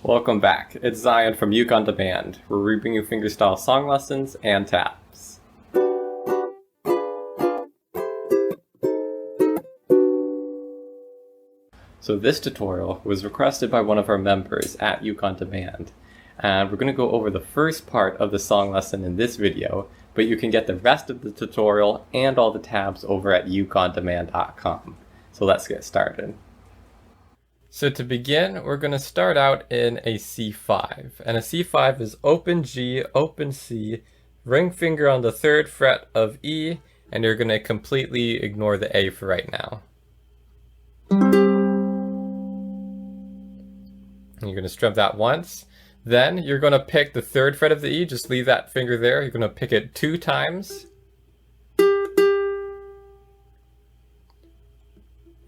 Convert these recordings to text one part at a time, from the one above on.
Welcome back. It's Zion from Uke on Demand. We're bringing you fingerstyle song lessons and taps. So this tutorial was requested by one of our members at Uke on Demand, and we're going to go over the first part of the song lesson in this video, but you can get the rest of the tutorial and all the tabs over at ukeondemand.com. So let's get started. So to begin, we're going to start out in a C5, and a C5 is open G, open C, ring finger on the 3rd fret of E, and you're going to completely ignore the A for right now. You're going to strum that once. Then you're going to pick the 3rd fret of the E, just leave that finger there. You're going to pick it 2 times.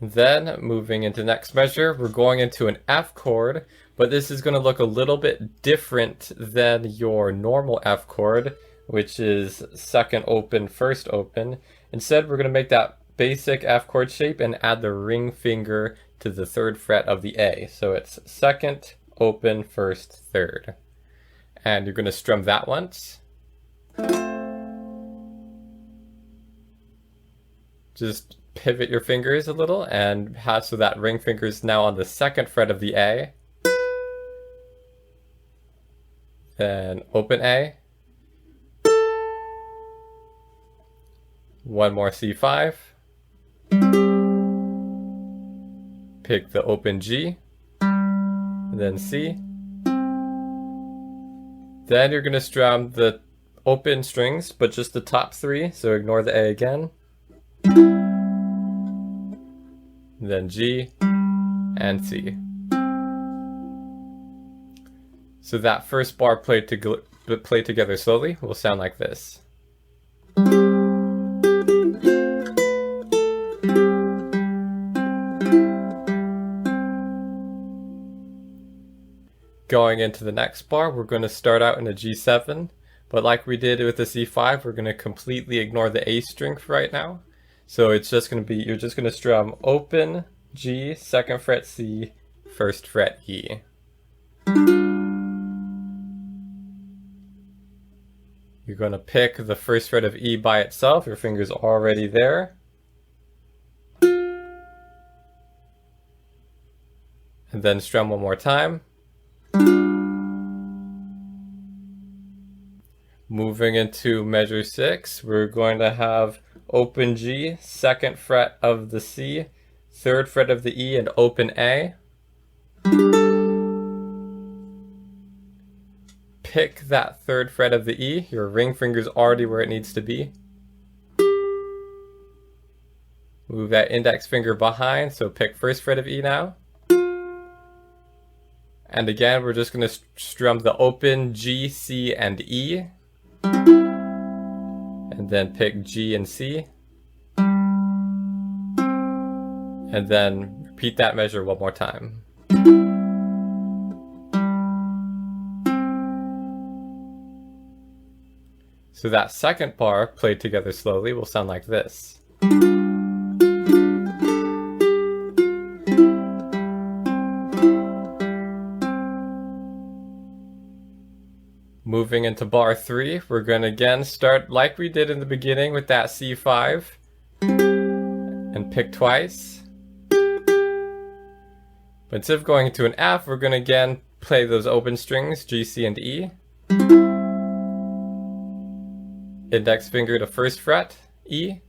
Then, moving into next measure, we're going into an F chord, but this is going to look a little bit different than your normal F chord, which is 2nd open, 1st open. Instead, we're going to make that basic F chord shape and add the ring finger to the 3rd fret of the A. So it's 2nd, open, 1st, 3rd. And you're going to strum that once. Just pivot your fingers a little and have so that ring finger is now on the 2nd fret of the A. Then open A. One more C5. Pick the open G. Then C. Then you're going to strum the open strings, but just the top 3, so ignore the A again. Then G, and C. So that first bar played together slowly will sound like this. Going into the next bar, we're going to start out in a G7, but like we did with the C5, we're going to completely ignore the A string for right now. So it's just going to be, you're just going to strum open G, 2nd fret C, 1st fret E. You're going to pick the 1st fret of E by itself, your finger's already there. And then strum one more time. Moving into measure 6, we're going to have open G, 2nd fret of the C, 3rd fret of the E, and open A. Pick that 3rd fret of the E, your ring finger's already where it needs to be. Move that index finger behind, so pick 1st fret of E now. And again, we're just going to strum the open G, C, and E. And then pick G and C. And then repeat that measure one more time. So that second bar, played together slowly, will sound like this. Moving into bar 3, we're going to again start like we did in the beginning with that C5 and pick twice. But instead of going into an F, we're going to again play those open strings, G, C, and E. Index finger to 1st fret, E.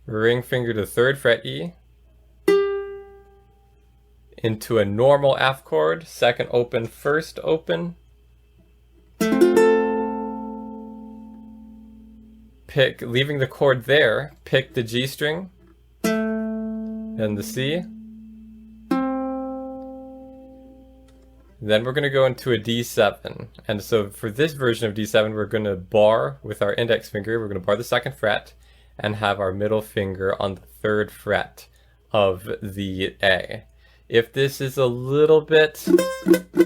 Ring finger to 3rd fret, E. Into a normal F chord, 2nd open, 1st open. Pick, leaving the chord there, pick the G string, then the C. Then we're going to go into a D7. And so for this version of D7, we're going to bar with our index finger, we're going to bar the 2nd fret and have our middle finger on the 3rd fret of the A. If this is a little bit,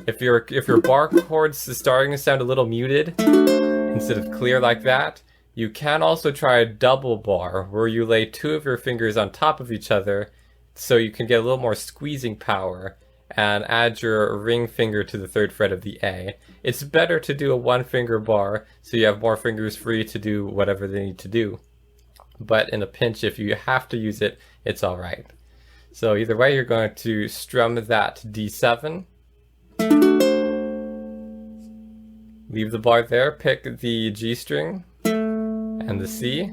if your bar chords is starting to sound a little muted instead of clear like that, you can also try a double bar where you lay 2 of your fingers on top of each other so you can get a little more squeezing power and add your ring finger to the 3rd fret of the A. It's better to do a 1-finger bar so you have more fingers free to do whatever they need to do. But in a pinch, if you have to use it, it's alright. So either way, you're going to strum that D7. Leave the bar there, pick the G string and the C.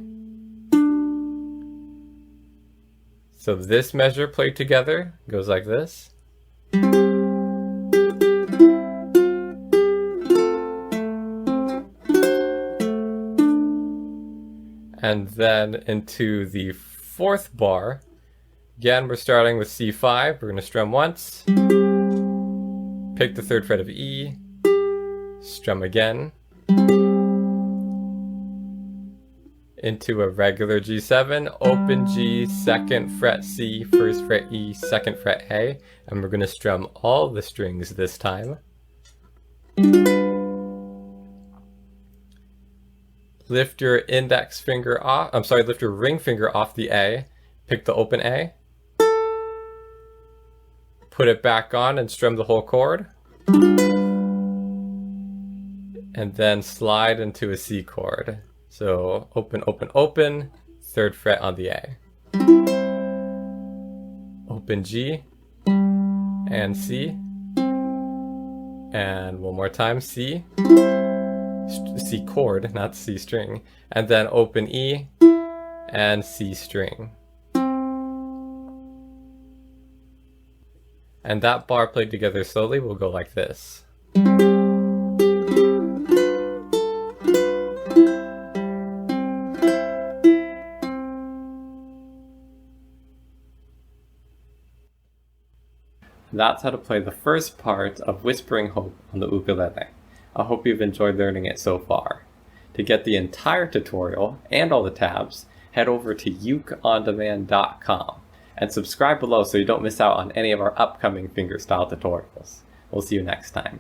So this measure played together goes like this. And then into the 4th bar. Again, we're starting with C5. We're going to strum once. Pick the 3rd fret of E. Strum again. Into a regular G7. Open G, 2nd fret C, 1st fret E, 2nd fret A. And we're going to strum all the strings this time. Lift your index finger off, lift your ring finger off the A. Pick the open A. Put it back on and strum the whole chord. And then slide into a C chord. So open, open, open, 3rd fret on the A. Open G and C. And one more time, C. C chord, not C string, and then open E and C string. And that bar played together slowly will go like this. That's how to play the first part of Whispering Hope on the ukulele. I hope you've enjoyed learning it so far. To get the entire tutorial and all the tabs, head over to ukondemand.com and subscribe below so you don't miss out on any of our upcoming fingerstyle tutorials. We'll see you next time.